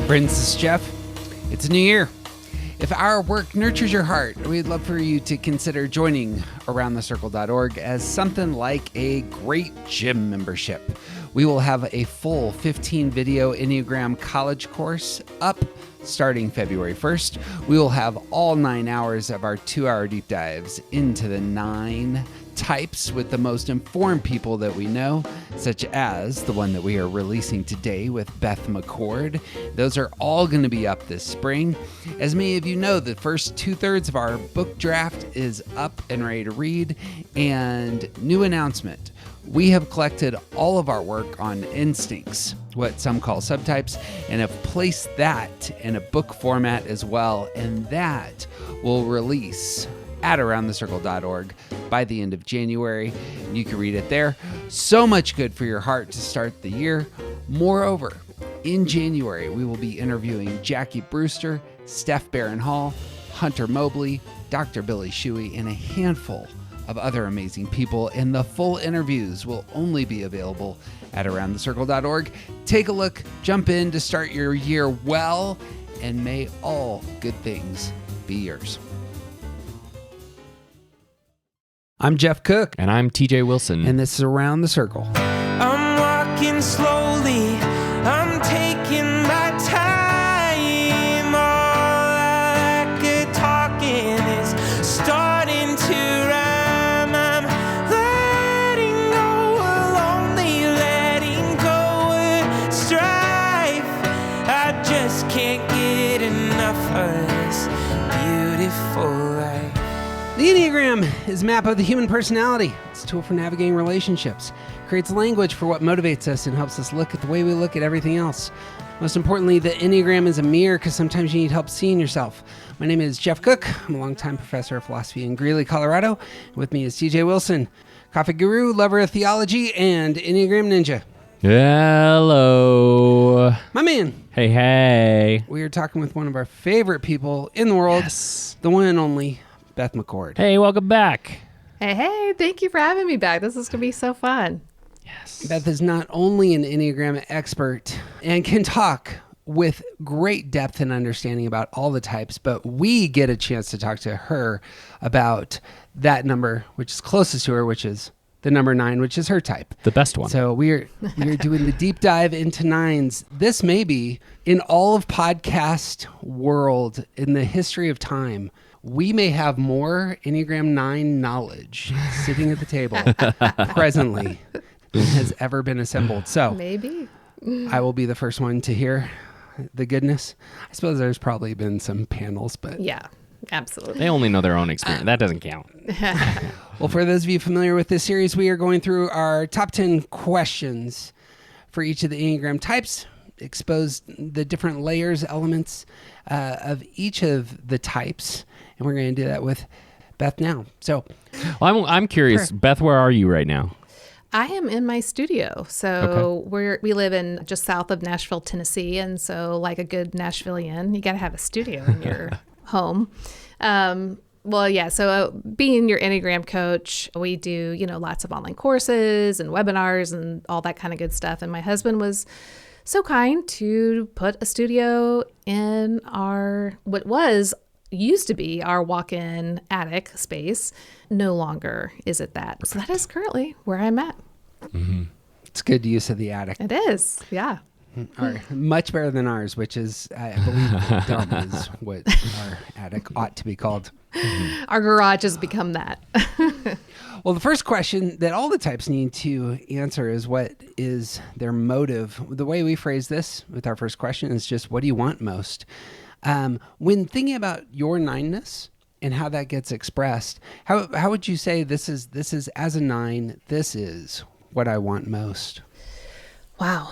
Friends, this is Jeff. It's a new year. If our work nurtures your heart, we'd love for you to consider joining aroundthecircle.org as something like a great gym membership. We will have a full 15-video Enneagram college course up starting February 1st. We will have all 9 hours of our 2-hour deep dives into the 9 types with the most informed people that we know, such as the one that we are releasing today with Beth McCord. Those are all going to be up this spring. As many of you know, the first 2/3 of our book draft is up and ready to read. And new announcement, we have collected all of our work on instincts, what some call subtypes, and have placed that in a book format as well. And that will release at aroundthecircle.org by the end of January. You can read it there. So much good for your heart to start the year. Moreover, in January, we will be interviewing Jackie Brewster, Steph Barron Hall, Hunter Mobley, Dr. Billy Shuey, and a handful of other amazing people. And the full interviews will only be available at aroundthecircle.org. Take a look, jump in to start your year well, and may all good things be yours. I'm Jeff Cook. And I'm TJ Wilson. And this is Around the Circle. I'm walking slowly, I'm taking my time. All I could talking is starting to rhyme. I'm letting go of lonely, letting go of strife. I just can't get enough of this beautiful life. The Enneagram is a map of the human personality. It's a tool for navigating relationships. It creates language for what motivates us and helps us look at the way we look at everything else. Most importantly, the Enneagram is a mirror because sometimes you need help seeing yourself. My name is Jeff Cook. I'm a longtime professor of philosophy in Greeley, Colorado. With me is TJ Wilson, coffee guru, lover of theology, and Enneagram ninja. Hello. My man. Hey. We are talking with one of our favorite people in the world, the one and only Beth McCord. Hey, welcome back. Hey, thank you for having me back. This is going to be so fun. Yes. Beth is not only an Enneagram expert and can talk with great depth and understanding about all the types, but we get a chance to talk to her about that number, which is closest to her, which is the number 9, which is her type. The best one. So we're doing the deep dive into 9s. This may be, in all of podcast world, in the history of time, we may have more Enneagram 9 knowledge sitting at the table presently than has ever been assembled. So Maybe. I will be the first one to hear the goodness. I suppose there's probably been some panels, but Yeah, absolutely. They only know their own experience. That doesn't count. well, for those of you familiar with this series, we are going through our top 10 questions for each of the Enneagram types, expose the different layers, elements of each of the types. And we're going to do that with Beth now. So Well, I'm curious. Sure. Beth, where are you right now? I am in my studio. So we live in just south of Nashville, Tennessee. And so like a good Nashvilleian, you got to have a studio in your home. So being your Enneagram coach, we do, lots of online courses and webinars and all that kind of good stuff. And my husband was so kind to put a studio in used to be our walk-in attic space. No longer is it that. So that is currently where I'm at. Mm-hmm. it's good use of the attic. It is, yeah. Much better than ours, which is, I believe, dumb is what our attic ought to be called. Our garage has become that. Well, the first question that all the types need to answer is, what is their motive? The way we phrase this with our first question is just, what do you want most? When thinking about your 9-ness and how that gets expressed, how would you say this is as a 9, this is what I want most? Wow.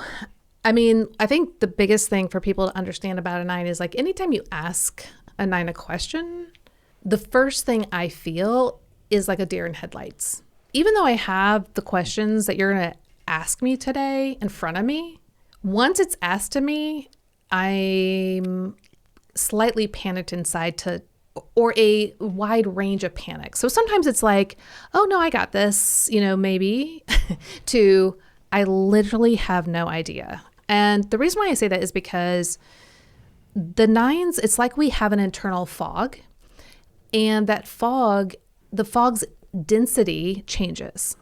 I mean, I think the biggest thing for people to understand about a 9 is like anytime you ask a 9 a question, the first thing I feel is like a deer in headlights. Even though I have the questions that you're going to ask me today in front of me, once it's asked to me, I'm slightly panicked inside or a wide range of panic. So sometimes it's like, oh no, I got this, maybe, to I literally have no idea. And the reason why I say that is because the nines, it's like we have an internal fog, and that fog, the fog's density changes.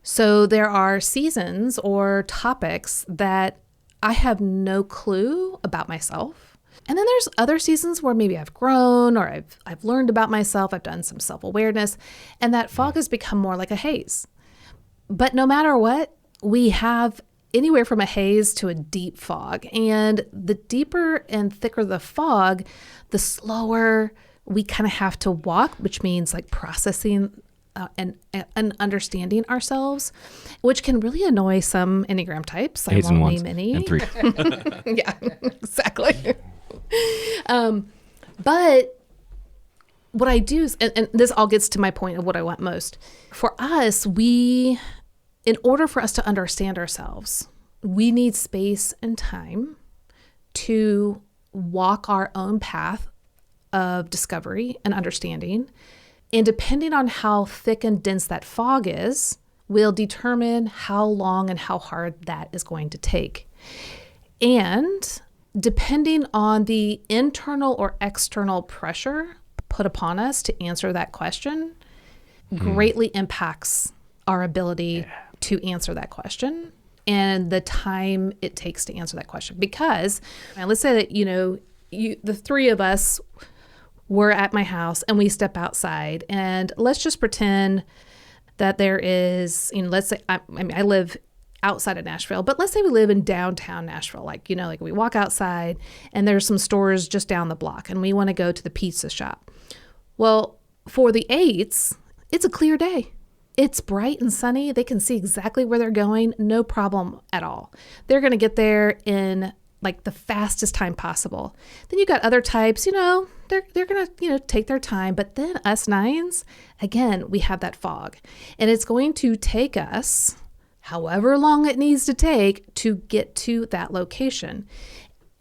So there are seasons or topics that I have no clue about myself. And then there's other seasons where maybe I've grown or I've learned about myself, I've done some self-awareness, and that fog has become more like a haze. But no matter what, we have anywhere from a haze to a deep fog. And the deeper and thicker the fog, the slower we kind of have to walk, which means like processing and understanding ourselves, which can really annoy some Enneagram types. I won't name any. And 3. Yeah, exactly. But what I do is, and this all gets to my point of what I want most. For us, in order for us to understand ourselves, we need space and time to walk our own path of discovery and understanding. And depending on how thick and dense that fog is, will determine how long and how hard that is going to take. And depending on the internal or external pressure put upon us to answer that question, greatly impacts our ability to answer that question and the time it takes to answer that question. Because let's say that, the three of us were at my house and we step outside, and let's just pretend that there is, let's say, I live outside of Nashville, but let's say we live in downtown Nashville. Like we walk outside and there's some stores just down the block and we want to go to the pizza shop. Well, for the 8s, it's a clear day. It's bright and sunny. They can see exactly where they're going. No problem at all. They're going to get there in like the fastest time possible. Then you got other types, they're going to, take their time. But then us 9s, again, we have that fog, and it's going to take us however long it needs to take to get to that location.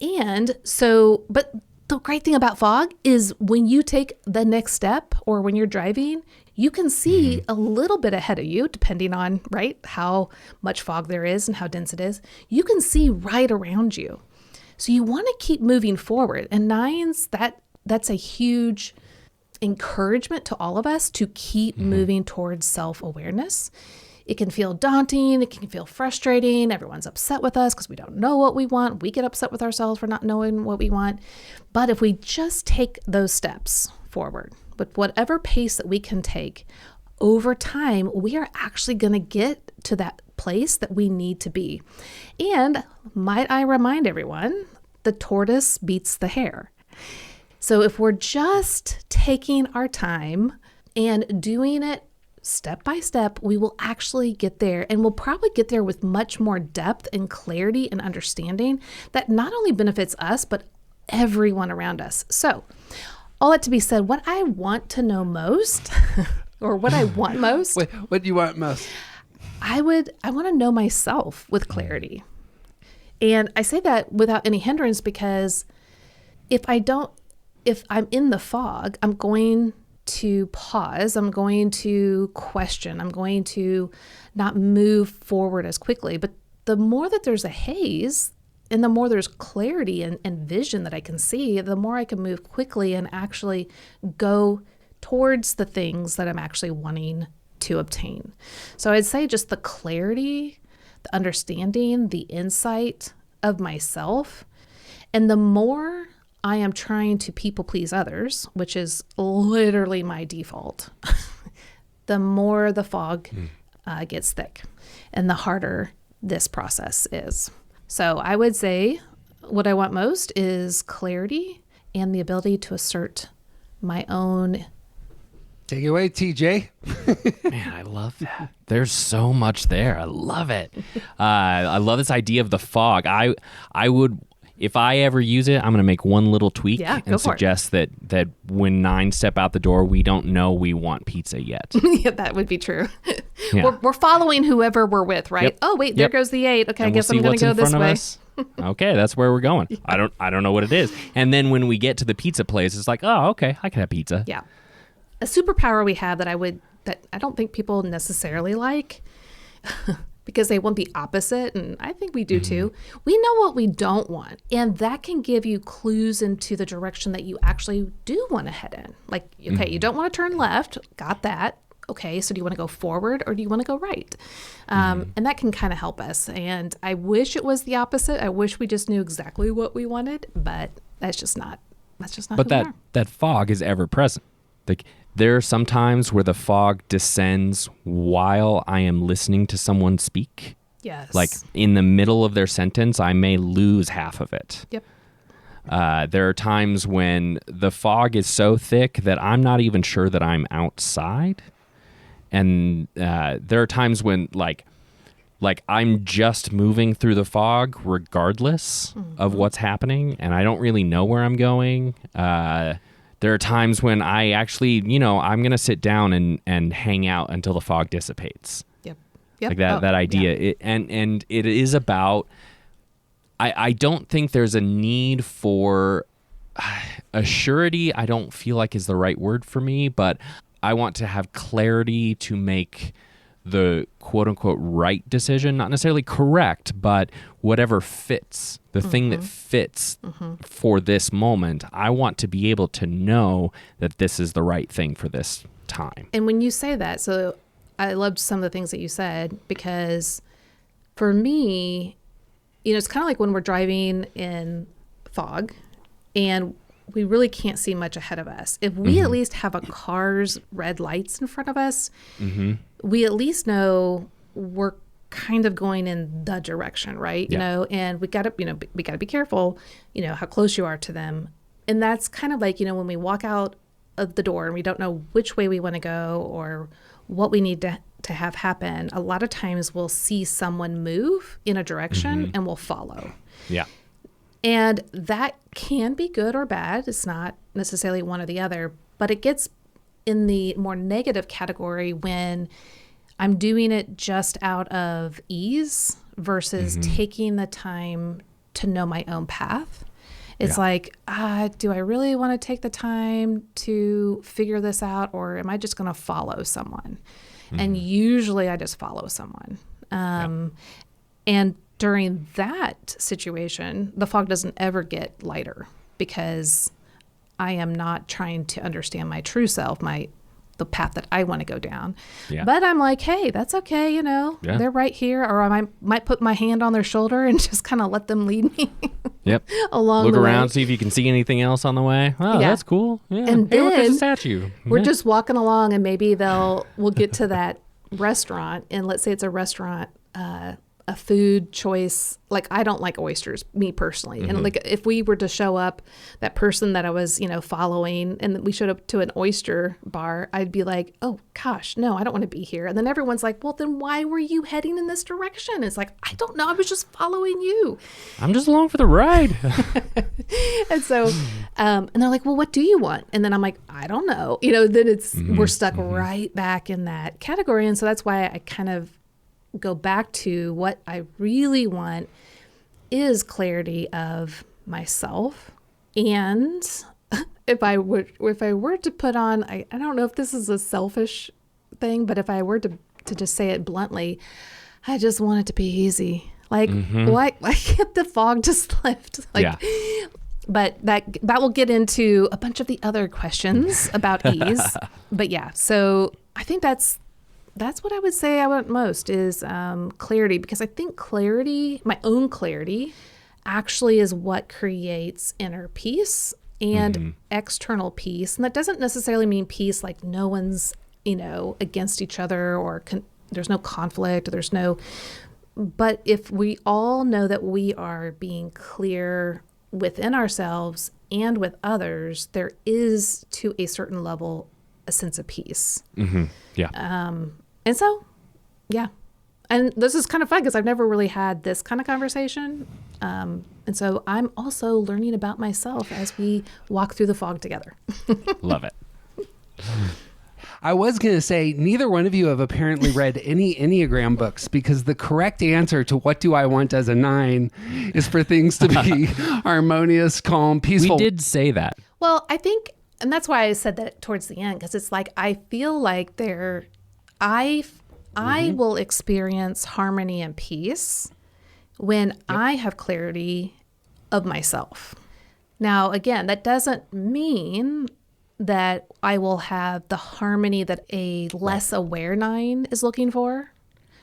And so, but the great thing about fog is when you take the next step or when you're driving, you can see a little bit ahead of you, depending on, how much fog there is and how dense it is. You can see right around you. So you want to keep moving forward. And 9s, that's a huge encouragement to all of us to keep moving towards self-awareness. It can feel daunting. It can feel frustrating. Everyone's upset with us because we don't know what we want. We get upset with ourselves for not knowing what we want. But if we just take those steps forward with whatever pace that we can take, over time, we are actually going to get to that place that we need to be. And might I remind everyone, the tortoise beats the hare. So if we're just taking our time and doing it step by step, we will actually get there, and we'll probably get there with much more depth and clarity and understanding that not only benefits us, but everyone around us. So all that to be said, what I want to know most or what I want most. What do you want most? I want to know myself with clarity. And I say that without any hindrance because if I'm in the fog, I'm going to pause. I'm going to question. I'm going to not move forward as quickly. But the more that there's a haze and the more there's clarity and vision that I can see, the more I can move quickly and actually go towards the things that I'm actually wanting to obtain. So I'd say just the clarity, the understanding, the insight of myself. And the more I am trying to people please others, which is literally my default, the more the fog gets thick and the harder this process is. So I would say what I want most is clarity and the ability to assert my own. Take it away, TJ. Man, I love that. There's so much there. I love it. I love this idea of the fog. I would, if I ever use it, I'm going to make one little tweak and suggest that when 9 step out the door, we don't know we want pizza yet. Yeah, that would be true. Yeah. We're following whoever we're with, right? Yep. Oh, wait, there goes the 8. Okay, and I guess I'm going to go this way. Okay, that's where we're going. Yeah. I don't know what it is. And then when we get to the pizza place, it's like, oh, okay, I can have pizza. Yeah. A superpower we have that I don't think people necessarily like because they want the opposite. And I think we do too. We know what we don't want. And that can give you clues into the direction that you actually do want to head in. Like, okay, you don't want to turn left. Got that. Okay, so do you want to go forward or do you want to go right? And that can kind of help us. And I wish it was the opposite. I wish we just knew exactly what we wanted, but that's just not. But that fog is ever present. Like, there are some times where the fog descends while I am listening to someone speak. Yes. Like, in the middle of their sentence, I may lose half of it. Yep. There are times when the fog is so thick that I'm not even sure that I'm outside. And there are times when, like I'm just moving through the fog regardless of what's happening, and I don't really know where I'm going. There are times when I actually, I'm going to sit down and hang out until the fog dissipates. Yep. Like that idea. Yeah. And it is about, I don't think there's a need for a surety. I don't feel like is the right word for me, but I want to have clarity to make the quote unquote right decision, not necessarily correct, but whatever fits, the thing that fits for this moment. I want to be able to know that this is the right thing for this time. And when you say that, so I loved some of the things that you said, because for me, it's kind of like when we're driving in fog and we really can't see much ahead of us. If we at least have a car's red lights in front of us, we at least know we're kind of going in the direction, right? Yeah. And we got to be careful, how close you are to them. And that's kind of like, when we walk out of the door and we don't know which way we want to go or what we need to have happen. A lot of times we'll see someone move in a direction and we'll follow. Yeah. And that can be good or bad. It's not necessarily one or the other, but it gets in the more negative category when I'm doing it just out of ease versus taking the time to know my own path. It's like, do I really want to take the time to figure this out, or am I just going to follow someone? And usually I just follow someone. And during that situation, the fog doesn't ever get lighter because I am not trying to understand my true self, the path that I want to go down. Yeah. But I'm like, hey, that's okay, they're right here. Or I might put my hand on their shoulder and just kind of let them lead me along Look the around, way. see if you can see anything else on the way. Oh, that's cool. Yeah. And hey, look, there's a then statue. We're just walking along and maybe we'll get to that restaurant, and let's say it's a restaurant, a food choice. Like, I don't like oysters, me personally. And like, if we were to show up, that person that I was, following, and we showed up to an oyster bar, I'd be like, oh gosh, no, I don't want to be here. And then everyone's like, well, then why were you heading in this direction? It's like, I don't know. I was just following you. I'm just along for the ride. And so, and they're like, well, what do you want? And then I'm like, I don't know. Then we're stuck right back in that category. And so that's why I kind of go back to what I really want is clarity of myself. And if I were to put on, I don't know if this is a selfish thing, but if I were to just say it bluntly, I just want it to be easy. Like, why can't the fog just lift? Like, but that will get into a bunch of the other questions about ease. But yeah, so I think that's what I would say I want most is clarity, because I think clarity, my own clarity, actually is what creates inner peace and external peace. And that doesn't necessarily mean peace like no one's, against each other, or there's no conflict, or but if we all know that we are being clear within ourselves and with others, there is, to a certain level, a sense of peace. Yeah. And so, yeah. And this is kind of fun because I've never really had this kind of conversation. And so I'm also learning about myself as we walk through the fog together. Love it. I was going to say, neither one of you have apparently read any Enneagram books, because the correct answer to what do I want as a 9 is for things to be harmonious, calm, peaceful. We did say that. Well, I think, and that's why I said that towards the end, because it's like, I feel like I will experience harmony and peace when I have clarity of myself. Now, again, that doesn't mean that I will have the harmony that a less aware 9 is looking for.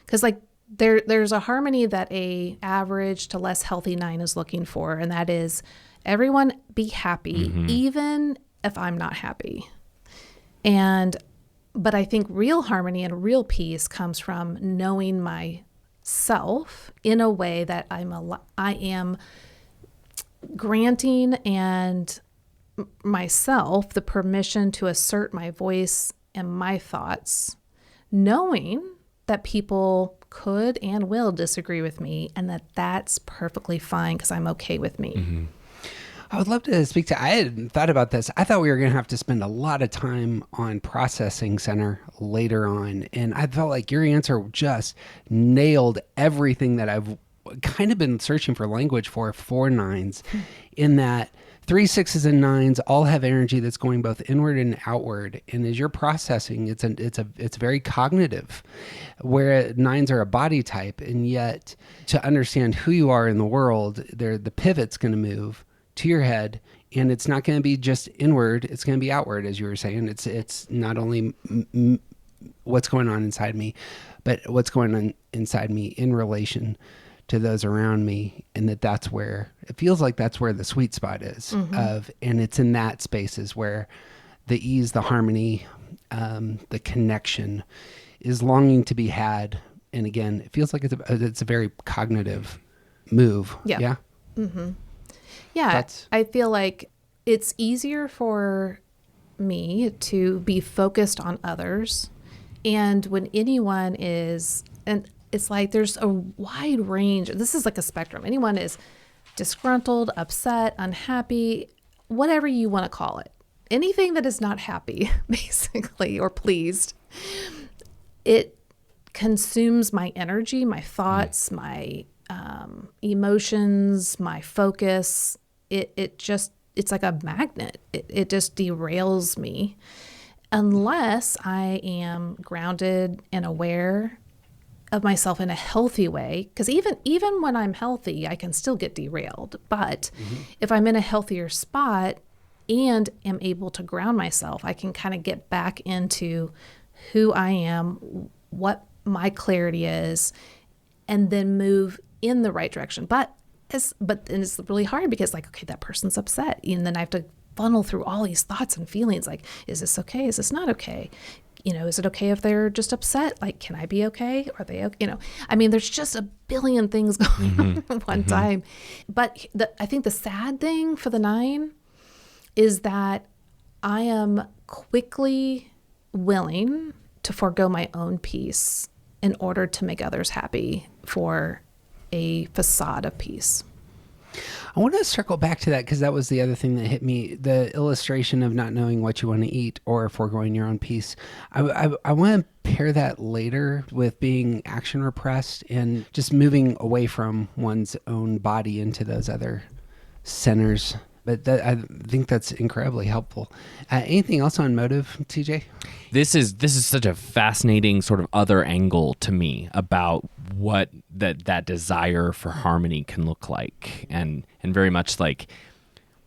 Because like there's a harmony that a average to less healthy 9 is looking for, and that is everyone be happy, even if I'm not happy. But I think real harmony and real peace comes from knowing myself in a way that I am granting and myself the permission to assert my voice and my thoughts, knowing that people could and will disagree with me, and that's perfectly fine because I'm okay with me. I would love to speak to, I hadn't thought about this. I thought we were going to have to spend a lot of time on processing center later on. And I felt like your answer just nailed everything that I've kind of been searching for language for 9s, in that 3, 6s, and 9s all have energy that's going both inward and outward. And as you're processing, it's very cognitive, where 9s are a body type. And yet to understand who you are in the world, the pivot's going to move to your head, and it's not going to be just inward, it's going to be outward, as you were saying. It's not only what's going on inside me, but what's going on inside me in relation to those around me. And that's where it feels like that's where the sweet spot is and it's in that spaces where the ease, the harmony, the connection is longing to be had. And again, it feels like it's a very cognitive move. Yeah. Yeah, I feel like it's easier for me to be focused on others. And when anyone is, and it's like there's a wide range. This is like a spectrum. Anyone is disgruntled, upset, unhappy, whatever you want to call it. Anything that is not happy, basically, or pleased, it consumes my energy, my thoughts, my emotions, my focus. It's like a magnet. It just derails me unless I am grounded and aware of myself in a healthy way. Because even when I'm healthy, I can still get derailed. But if I'm in a healthier spot and am able to ground myself, I can kind of get back into who I am, what my clarity is, and then move in the right direction. But it's really hard because like, okay, that person's upset. And then I have to funnel through all these thoughts and feelings like, is this okay? Is this not okay? Is it okay if they're just upset? Like, can I be okay? Are they okay? I mean, there's just a billion things going on at one time. But I think the sad thing for the 9 is that I am quickly willing to forego my own peace in order to make others happy for a facade of peace. I want to circle back to that because that was the other thing that hit me, the illustration of not knowing what you want to eat or foregoing your own peace. I want to pair that later with being action repressed and just moving away from one's own body into those other centers. But I think that's incredibly helpful. Anything else on motive, TJ? This is such a fascinating sort of other angle to me about what that desire for harmony can look like, and very much like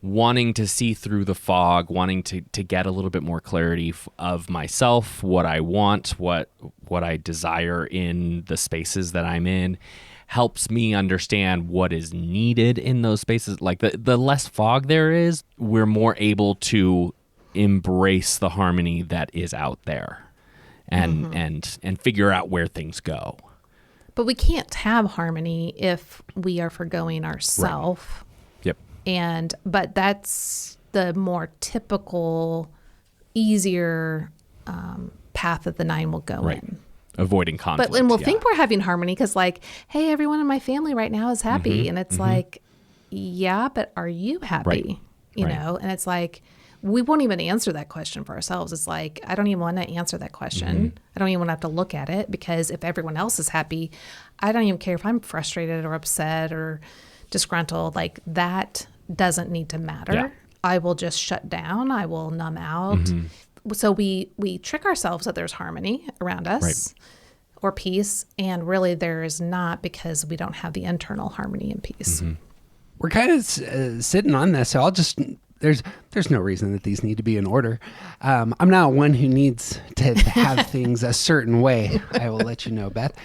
wanting to see through the fog, wanting to get a little bit more clarity of myself, what I want, what I desire in the spaces that I'm in. Helps me understand what is needed in those spaces. Like the less fog there is, we're more able to embrace the harmony that is out there and figure out where things go. But we can't have harmony if we are forgoing ourselves. Right. Yep. But that's the more typical, easier path that the 9 will go in. Avoiding conflict. But we'll think we're having harmony because like, hey, everyone in my family right now is happy. And it's like, yeah, but are you happy? You know? And it's like, we won't even answer that question for ourselves. It's like, I don't even want to answer that question. I don't even want to have to look at it because if everyone else is happy, I don't even care if I'm frustrated or upset or disgruntled. Like that doesn't need to matter. Yeah. I will just shut down. I will numb out. So we trick ourselves that there's harmony around us, or peace. And really there is not, because we don't have the internal harmony and peace. Mm-hmm. We're kind of sitting on this. So I'll just, there's no reason that these need to be in order. I'm not one who needs to have things a certain way. I will let you know, Beth.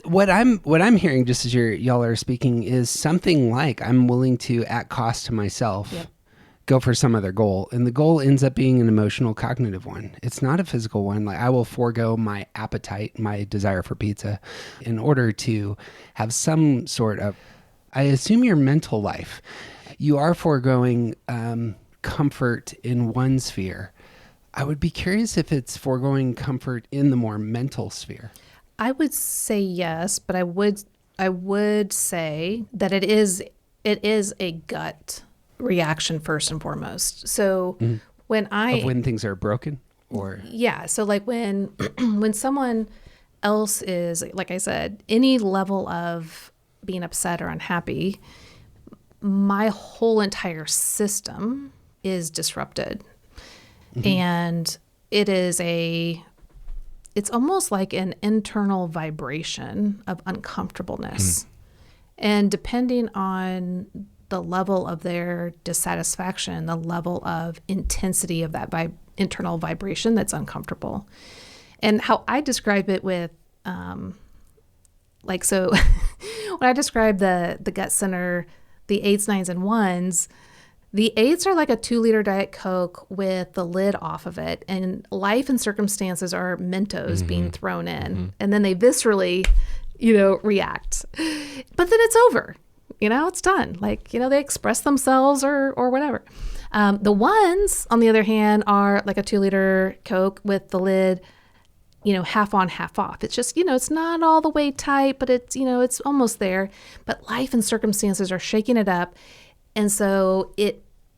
What I'm hearing just as y'all are speaking is something like, I'm willing to, at cost to myself, go for some other goal. And the goal ends up being an emotional, cognitive one. It's not a physical one. Like, I will forego my appetite, my desire for pizza, in order to have some sort of, I assume, your mental life. You are foregoing comfort in one sphere. I would be curious if it's foregoing comfort in the more mental sphere. I would say yes, but I would say that it is a gut reaction first and foremost. So when things are broken, or so like when someone else is, like I said, any level of being upset or unhappy, my whole entire system is disrupted, and it's almost like an internal vibration of uncomfortableness. And depending on the level of their dissatisfaction, the level of intensity of that internal vibration that's uncomfortable. And how I describe it with, when I describe the gut center, the 8s, 9s, and 1s, the 8s are like a 2-liter Diet Coke with the lid off of it, and life and circumstances are Mentos being thrown in, and then they viscerally, react. But then it's over, it's done. Like, they express themselves or whatever. The 1s, on the other hand, are like a 2-liter Coke with the lid, half on, half off. It's just, it's not all the way tight, but it's, it's almost there. But life and circumstances are shaking it up. And so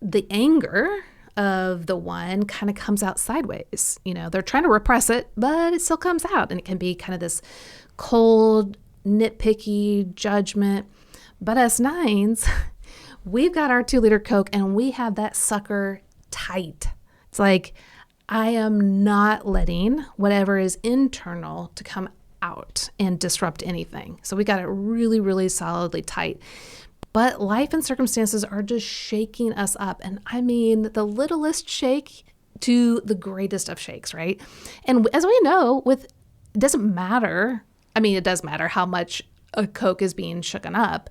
the anger of the 1 kind of comes out sideways. They're trying to repress it, but it still comes out. And it can be kind of this cold, nitpicky judgment. But us 9s, we've got our 2-liter Coke and we have that sucker tight. It's like, I am not letting whatever is internal to come out and disrupt anything. So we got it really, really solidly tight. But life and circumstances are just shaking us up. And I mean, the littlest shake to the greatest of shakes, right? And as we know, it doesn't matter. I mean, it does matter how much a Coke is being shooken up,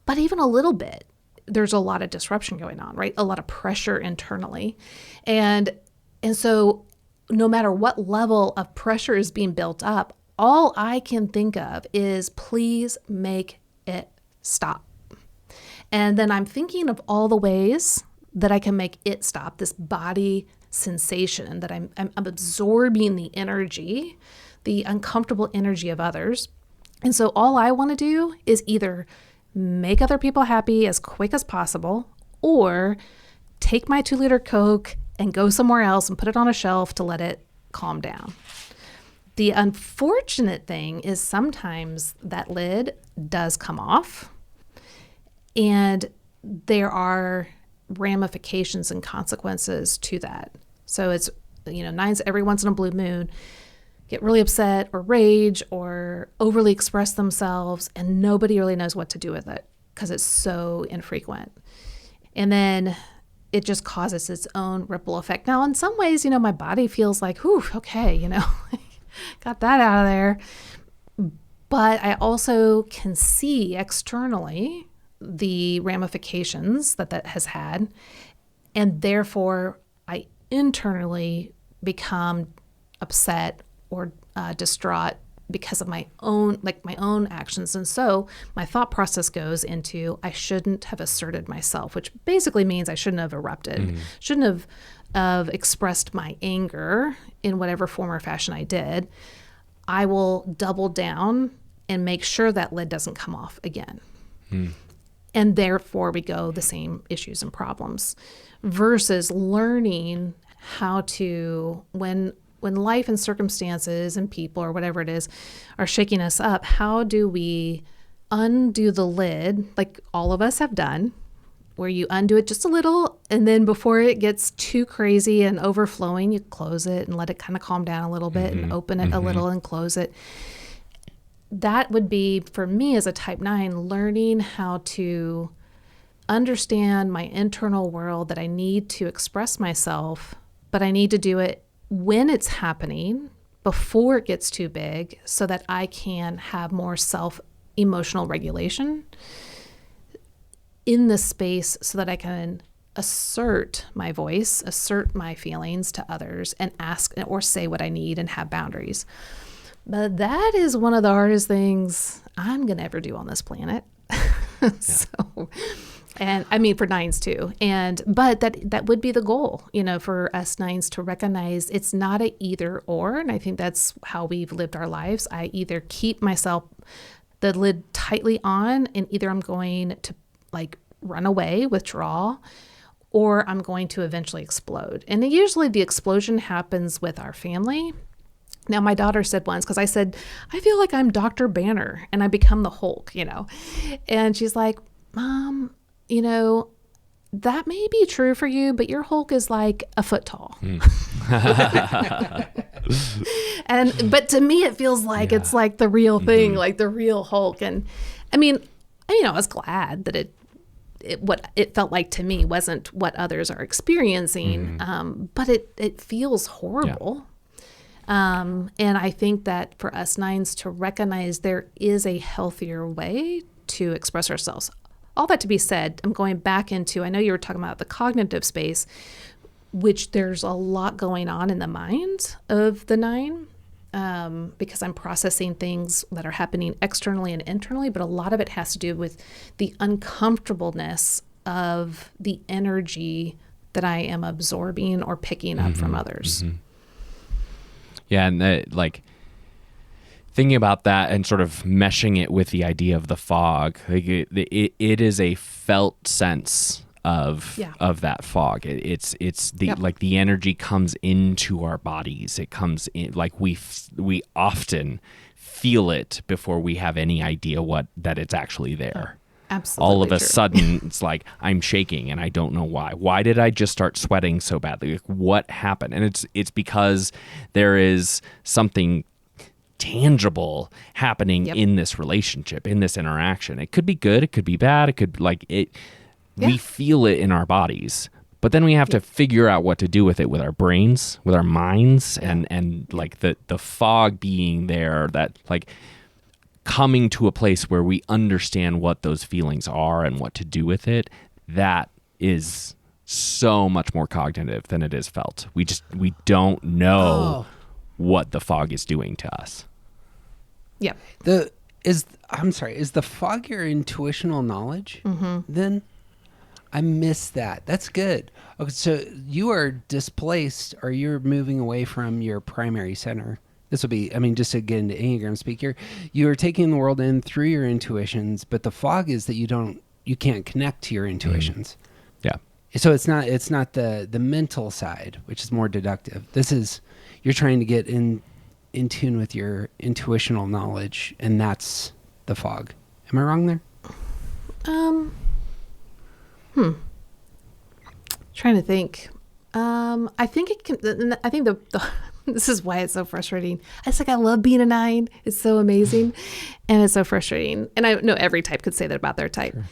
but even a little bit, there's a lot of disruption going on, right? A lot of pressure internally. And so no matter what level of pressure is being built up, all I can think of is, please make it stop. And then I'm thinking of all the ways that I can make it stop, this body sensation that I'm absorbing the energy, the uncomfortable energy of others. And so all I want to do is either make other people happy as quick as possible, or take my 2-liter Coke and go somewhere else and put it on a shelf to let it calm down. The unfortunate thing is sometimes that lid does come off, and there are ramifications and consequences to that. So it's, 9s every once in a blue moon get really upset or rage or overly express themselves, and nobody really knows what to do with it because it's so infrequent. And then it just causes its own ripple effect. Now, in some ways, my body feels like, whew, okay, got that out of there. But I also can see externally the ramifications that has had, and therefore I internally become upset or distraught because of my own actions. And so my thought process goes into, I shouldn't have asserted myself, which basically means I shouldn't have erupted, shouldn't have expressed my anger in whatever form or fashion I did. I will double down and make sure that lid doesn't come off again. And therefore we go the same issues and problems, versus learning how to, when life and circumstances and people or whatever it is are shaking us up, how do we undo the lid, like all of us have done, where you undo it just a little, and then before it gets too crazy and overflowing, you close it and let it kind of calm down a little bit and open it a little and close it. That would be, for me as a type 9, learning how to understand my internal world, that I need to express myself, but I need to do it when it's happening, before it gets too big, so that I can have more emotional regulation in the space, so that I can assert my voice, assert my feelings to others, and ask or say what I need and have boundaries. But that is one of the hardest things I'm going to ever do on this planet. So, and I mean for 9s too. But that would be the goal, for us 9s to recognize it's not a either or. And I think that's how we've lived our lives. I either keep the lid tightly on, and either I'm going to run away, withdraw, or I'm going to eventually explode. And usually the explosion happens with our family. Now, my daughter said once, because I said, I feel like I'm Dr. Banner and I become the Hulk, and she's like, Mom, that may be true for you, but your Hulk is like a foot tall. But to me, it feels like it's like the real thing, like the real Hulk. And I mean, I was glad that what it felt like to me wasn't what others are experiencing, but it feels horrible. And I think that for us 9s to recognize there is a healthier way to express ourselves. All that to be said, I'm going back into, I know you were talking about the cognitive space, which there's a lot going on in the mind of the 9, because I'm processing things that are happening externally and internally, but a lot of it has to do with the uncomfortableness of the energy that I am absorbing or picking up from others. Yeah, and thinking about that and sort of meshing it with the idea of the fog, it is a felt sense of that fog. It's the energy comes into our bodies. It comes in, we often feel it before we have any idea that it's actually there. Absolutely. All of a sudden, it's like I'm shaking and I don't know why. Why did I just start sweating so badly? What happened? And it's because there is something tangible happening in this relationship, in this interaction. It could be good, it could be bad, it could we feel it in our bodies, but then we have to figure out what to do with it with our brains, with our minds, and the fog being there, that coming to a place where we understand what those feelings are and what to do with it. That is so much more cognitive than it is felt. We don't know what the fog is doing to us. Yep. Is the fog your intuitional knowledge? Then I missed that. That's good. Okay, so you are displaced, or you're moving away from your primary center. This will be, just to get into Enneagram speak here, you are taking the world in through your intuitions, but the fog is that you can't connect to your intuitions. Yeah. So it's not the mental side, which is more deductive. This is, you're trying to get in tune with your intuitional knowledge, and that's the fog. Am I wrong there? Trying to think. I think it can. I think the this is why it's so frustrating. It's I love being a 9. It's so amazing, and it's so frustrating. And I know every type could say that about their type. Sure.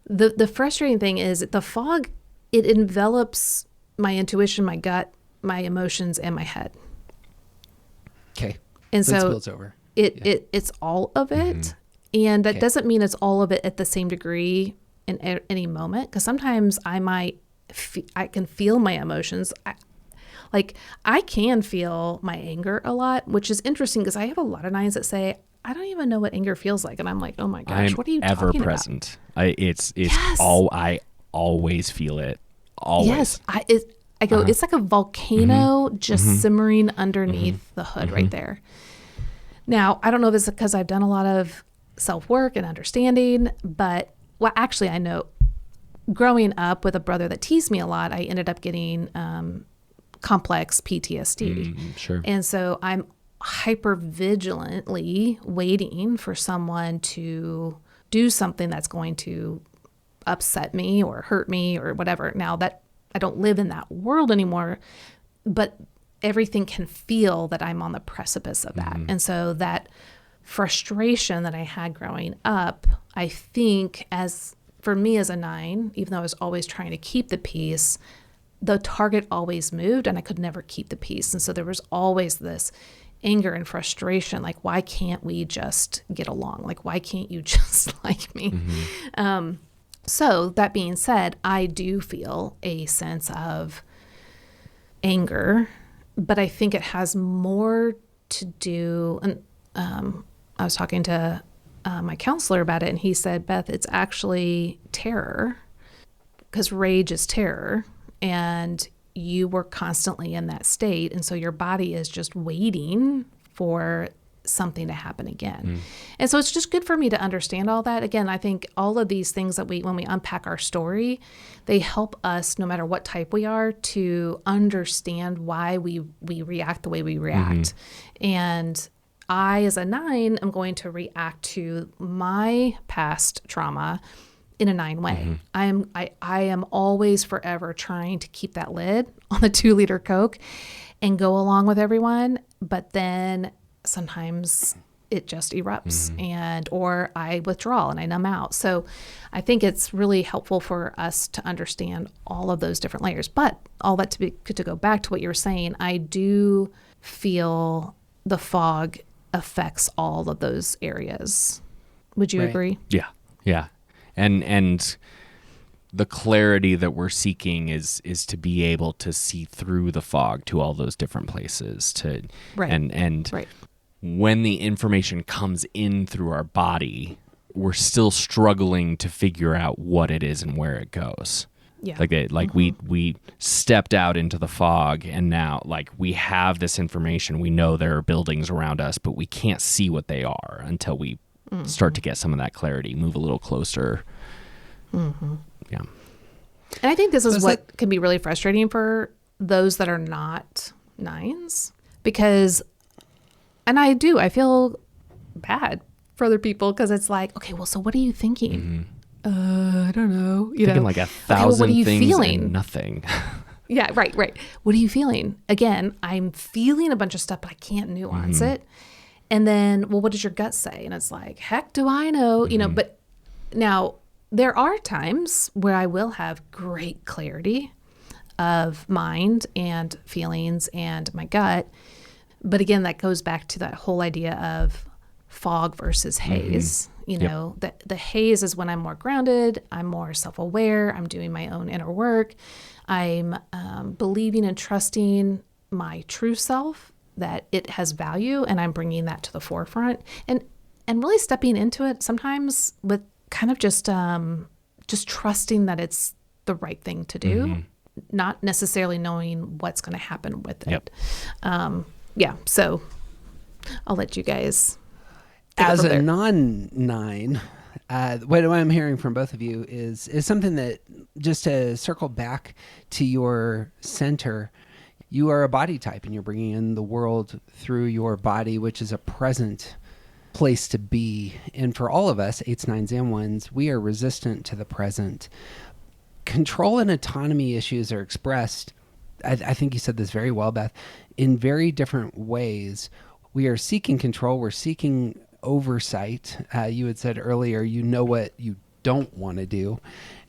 The frustrating thing is the fog. It envelops my intuition, my gut, my emotions, and my head. Okay. And so spills over. It's all of it, and that doesn't mean it's all of it at the same degree in any moment. Because sometimes I can feel my emotions. I can feel my anger a lot, which is interesting because I have a lot of 9s that say, I don't even know what anger feels like. And I'm like, oh my gosh, what are you talking about? Ever present. I always feel it. Always. Yes. I go, it's like a volcano just simmering underneath the hood right there. Now, I don't know if it's because I've done a lot of self-work and understanding, but actually I know growing up with a brother that teased me a lot, I ended up getting complex PTSD. Sure. And so I'm hyper vigilantly waiting for someone to do something that's going to upset me or hurt me or whatever. Now that I don't live in that world anymore, but everything can feel that I'm on the precipice of that. And so that frustration that I had growing up, I think for me as a 9, even though I was always trying to keep the peace, the target always moved and I could never keep the peace. And so there was always this anger and frustration, like, why can't we just get along? Like, why can't you just like me? So that being said, I do feel a sense of anger, but I think it has more to do, and I was talking to my counselor about it, and he said, Beth, it's actually terror, because rage is terror, and you were constantly in that state, and so your body is just waiting for something to happen again. And so it's just good for me to understand all that. Again, I think all of these things that when we unpack our story, they help us, no matter what type we are, to understand why we react the way we react. And I, as a 9, am going to react to my past trauma in a 9 way. I am always forever trying to keep that lid on the 2-liter Coke and go along with everyone, but then sometimes it just erupts or I withdraw and I numb out. So I think it's really helpful for us to understand all of those different layers. But all that to go back to what you were saying, I do feel the fog affects all of those areas. Would you agree? Yeah. And the clarity that we're seeking is to be able to see through the fog to all those different places and when the information comes in through our body, we're still struggling to figure out what it is and where it goes. Yeah. We stepped out into the fog, and now we have this information. We know there are buildings around us, but we can't see what they are until we start to get some of that clarity, move a little closer. Yeah. And I think this is what can be really frustrating for those that are not 9s, because, and I feel bad for other people, because it's like, okay, well, so what are you thinking? I don't know. Thinking like 1,000 things feeling? And nothing. Yeah, right. What are you feeling? Again, I'm feeling a bunch of stuff, but I can't nuance it. And then, well, what does your gut say? And it's like, heck do I know? But now there are times where I will have great clarity of mind and feelings and my gut. But again, that goes back to that whole idea of fog versus haze. The haze is when I'm more grounded, I'm more self-aware, I'm doing my own inner work, I'm believing and trusting my true self, that it has value, and I'm bringing that to the forefront, and really stepping into it sometimes with kind of just trusting that it's the right thing to do, not necessarily knowing what's going to happen with it. So I'll let you guys. As a non-9, what I'm hearing from both of you is something that, just to circle back to your center, you are a body type, and you're bringing in the world through your body, which is a present place to be. And for all of us, 8s, 9s, and 1s, we are resistant to the present. Control and autonomy issues are expressed, I think you said this very well, Beth, in very different ways. We are seeking control. We're seeking oversight. You had said earlier, you know what you don't want to do,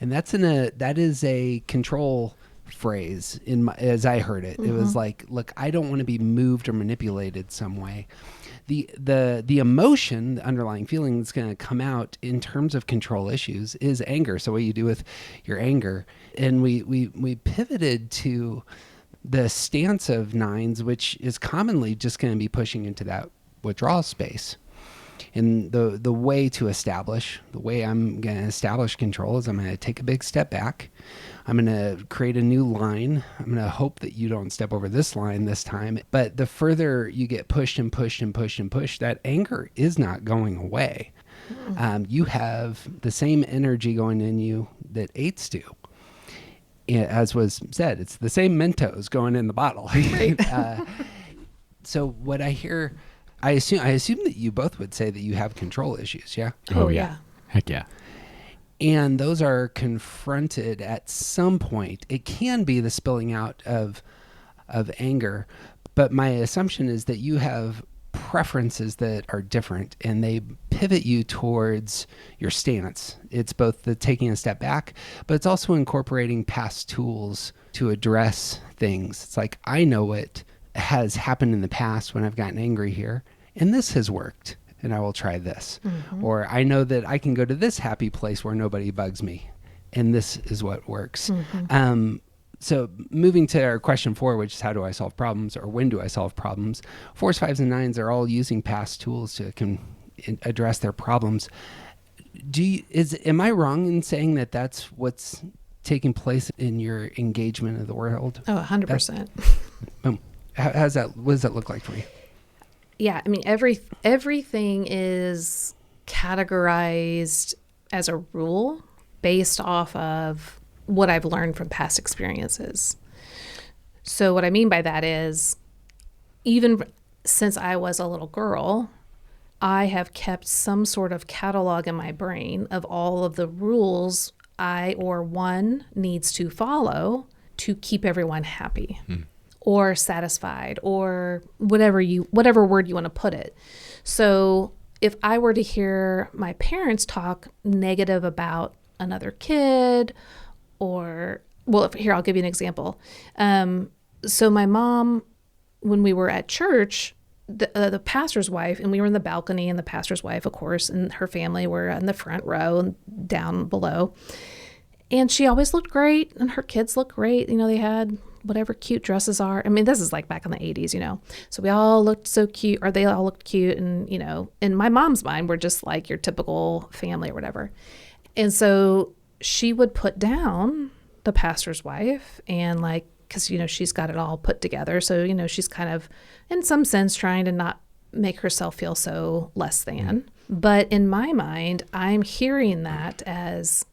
and that is a control phrase as I heard it. It was like, look, I don't want to be moved or manipulated some way. The emotion, the underlying feeling that's going to come out in terms of control issues is anger. So what you do with your anger, and we pivoted to the stance of 9s, which is commonly just going to be pushing into that withdrawal space. And the way I'm going to establish control is I'm going to take a big step back. I'm going to create a new line. I'm going to hope that you don't step over this line this time. But the further you get pushed and pushed and pushed and pushed, that anger is not going away. You have the same energy going in you that 8s do. As was said, it's the same Mentos going in the bottle. Right. So what I hear, I assume that you both would say that you have control issues, yeah? Oh, yeah. Heck yeah. And those are confronted at some point. It can be the spilling out of anger, but my assumption is that you have preferences that are different and they pivot you towards your stance. It's both the taking a step back, but it's also incorporating past tools to address things. It's like, I know what has happened in the past when I've gotten angry here, and this has worked, and I will try this. Mm-hmm. Or I know that I can go to this happy place where nobody bugs me, and this is what works. Mm-hmm. So moving to our question 4, which is how do I solve problems, or when do I solve problems? 4s, 5s, and 9s are all using past tools to address their problems. Am I wrong in saying that that's what's taking place in your engagement of the world? Oh, 100%. What does that look like for you? Yeah, I mean, everything is categorized as a rule based off of what I've learned from past experiences. So what I mean by that is, even since I was a little girl, I have kept some sort of catalog in my brain of all of the rules one needs to follow to keep everyone happy or satisfied, or whatever word you want to put it. So if I were to hear my parents talk negative about another kid, here, I'll give you an example. So my mom, when we were at church, the pastor's wife, and we were in the balcony, and the pastor's wife, of course, and her family were in the front row and down below. And she always looked great, and her kids looked great. They had whatever cute dresses are. I mean, this is like back in the 80s, So we all looked so cute, or they all looked cute. And, in my mom's mind, we're just like your typical family or whatever. And so she would put down the pastor's wife, and because, she's got it all put together. So, she's kind of, in some sense, trying to not make herself feel so less than. But in my mind, I'm hearing that as,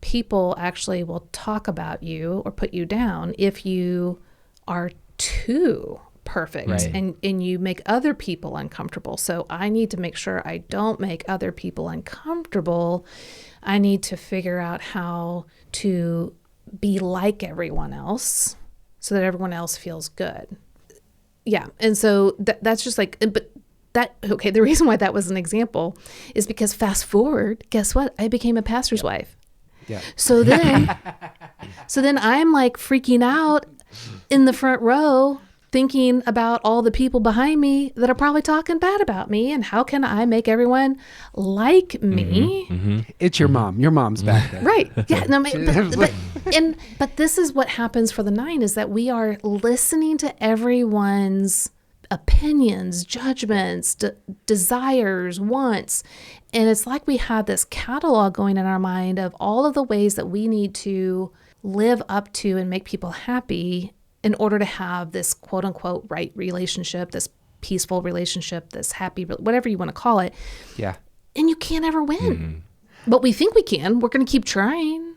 people actually will talk about you or put you down if you are too perfect, right, and you make other people uncomfortable. So I need to make sure I don't make other people uncomfortable. I need to figure out how to be like everyone else so that everyone else feels good. Yeah. And so that's just the reason why that was an example is because fast forward, guess what? I became a pastor's wife. Yeah. So then I'm like freaking out in the front row, thinking about all the people behind me that are probably talking bad about me, and how can I make everyone like me? Mm-hmm, mm-hmm. It's your mom. Your mom's back there. Right. Yeah. No, but this is what happens for the 9 is that we are listening to everyone's opinions, judgments, desires, wants. And it's like we have this catalog going in our mind of all of the ways that we need to live up to and make people happy in order to have this quote unquote right relationship, this peaceful relationship, this happy, whatever you want to call it. Yeah. And you can't ever win. Mm-hmm. But we think we can. We're going to keep trying.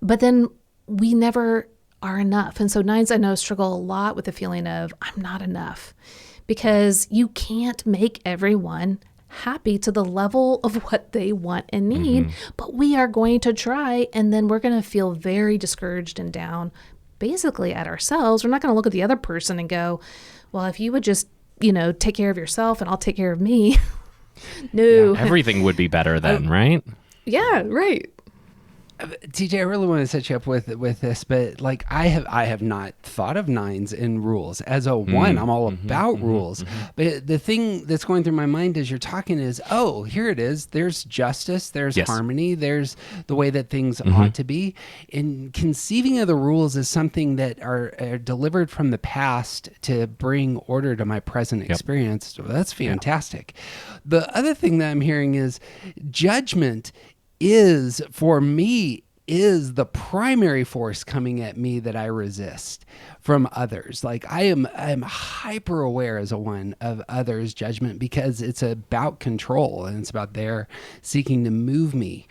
But then we never are enough. And so 9s, I know, struggle a lot with the feeling of I'm not enough, because you can't make everyone happy to the level of what they want and need. Mm-hmm. But we are going to try, and then we're going to feel very discouraged and down basically at ourselves. We're not going to look at the other person and go, well, if you would just, take care of yourself and I'll take care of me. No. Yeah, everything would be better then, right? Yeah, right. TJ, I really want to set you up with this, but I have not thought of 9s in rules. As a 1, I'm all about rules. But the thing that's going through my mind as you're talking is, here it is. There's justice. There's harmony. There's the way that things ought to be. And conceiving of the rules is something that are delivered from the past to bring order to my present experience. So that's fantastic. The other thing that I'm hearing is judgment is, for me, is the primary force coming at me that I resist from others. I'm hyper aware as a 1 of others' judgment, because it's about control and it's about their seeking to move me.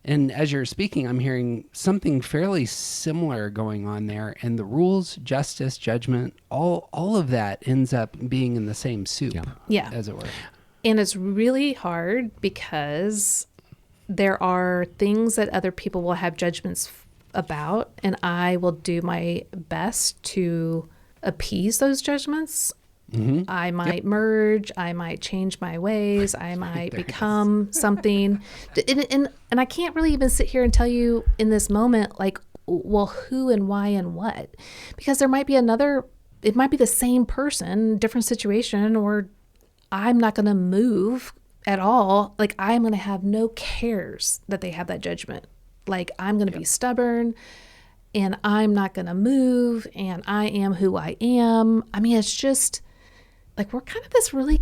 And as you're speaking, I'm hearing something fairly similar going on there. And the rules, justice, judgment, all of that ends up being in the same soup, as it were. And it's really hard because there are things that other people will have judgments about, and I will do my best to appease those judgments. Mm-hmm. I might merge, I might change my ways, I might become something. And I can't really even sit here and tell you in this moment, like, well, who and why and what? Because there might be it might be the same person, different situation, or I'm not going to move at all. Like, I'm going to have no cares that they have that judgment. Like, I'm going to be stubborn, and I'm not going to move, and I am who I am. I mean, it's just like, we're kind of this really,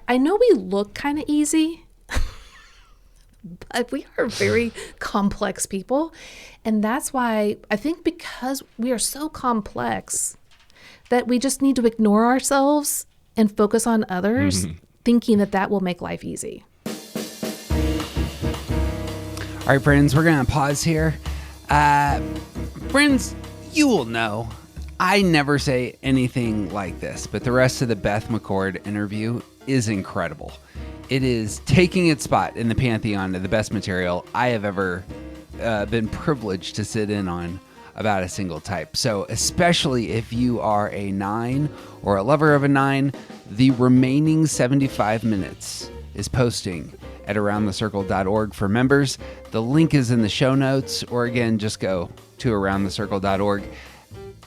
I know we look kind of easy, but we are very complex people. And that's why I think, because we are so complex, that we just need to ignore ourselves and focus on others, thinking that will make life easy. All right, friends, we're going to pause here. Friends, you will know I never say anything like this, but the rest of the Beth McCord interview is incredible. It is taking its spot in the pantheon of the best material I have ever been privileged to sit in on about a single type. So especially if you are a 9 or a lover of a 9, the remaining 75 minutes is posting at aroundthecircle.org for members. The link is in the show notes, or again, just go to aroundthecircle.org.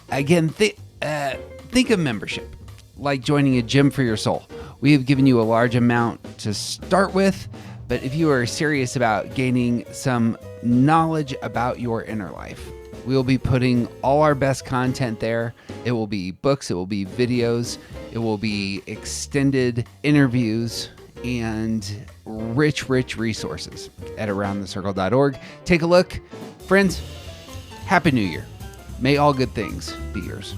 Again, think of membership like joining a gym for your soul. We have given you a large amount to start with, but if you are serious about gaining some knowledge about your inner life, we will be putting all our best content there. It will be books, it will be videos, it will be extended interviews, and rich resources at aroundthecircle.org. Take a look. Friends, Happy New Year. May all good things be yours.